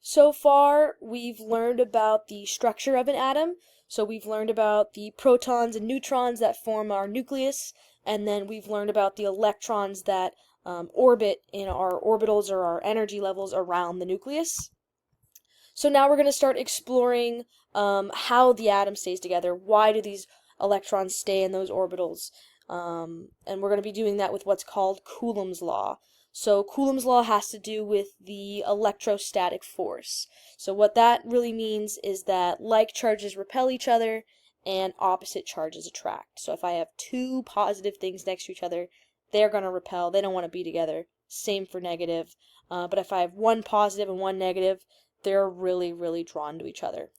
So far, we've learned about the structure of an atom. So we've learned about the protons and neutrons that form our nucleus, and then we've learned about the electrons that orbit in our orbitals or our energy levels around the nucleus. So now we're going to start exploring how the atom stays together. Why do these electrons stay in those orbitals? And we're going to be doing that with what's called Coulomb's law. So Coulomb's law has to do with the electrostatic force. So what that really means is that like charges repel each other and opposite charges attract. So if I have two positive things next to each other, they're going to repel. They don't want to be together. Same for negative. But if I have one positive and one negative, they're really, really drawn to each other.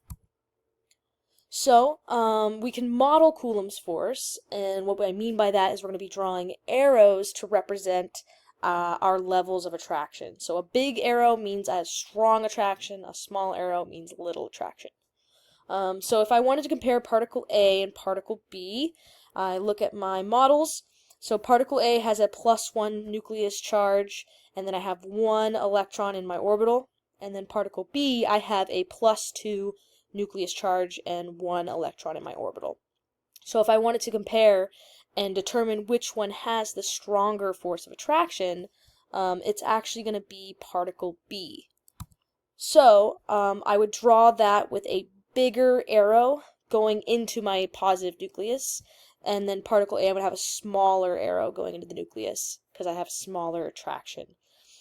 So, we can model Coulomb's force, and what I mean by that is we're going to be drawing arrows to represent our levels of attraction. So a big arrow means I have strong attraction, a small arrow means little attraction. So if I wanted to compare particle A and particle B, I look at my models. So particle A has a +1 nucleus charge, and then I have 1 electron in my orbital. And then particle B, I have a +2 nucleus charge and 1 electron in my orbital. So if I wanted to compare and determine which one has the stronger force of attraction, it's actually going to be particle B. So I would draw that with a bigger arrow going into my positive nucleus, and then particle A, I would have a smaller arrow going into the nucleus because I have smaller attraction.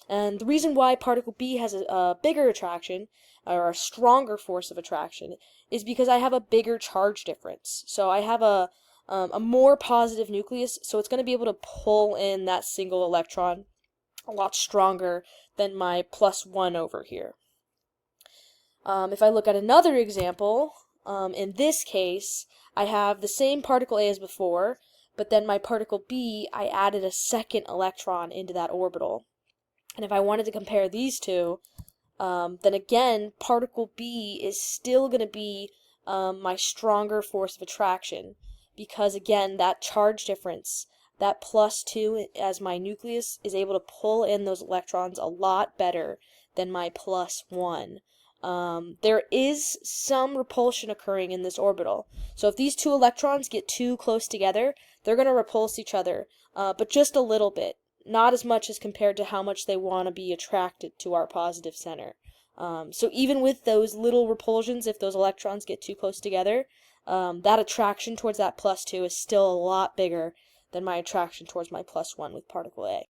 And the reason why particle B has a bigger attraction, or a stronger force of attraction, is because I have a bigger charge difference. So I have a more positive nucleus, so it's going to be able to pull in that single electron a lot stronger than my +1 over here. If I look at another example, in this case, I have the same particle A as before, but then my particle B, I added a second electron into that orbital. And if I wanted to compare these two, then again, particle B is still going to be my stronger force of attraction, because again, that charge difference, that +2 as my nucleus, is able to pull in those electrons a lot better than my +1. There is some repulsion occurring in this orbital. So if these two electrons get too close together, they're going to repulse each other, but just a little bit. Not as much as compared to how much they want to be attracted to our positive center. So even with those little repulsions, if those electrons get too close together, that attraction towards that +2 is still a lot bigger than my attraction towards my +1 with particle A.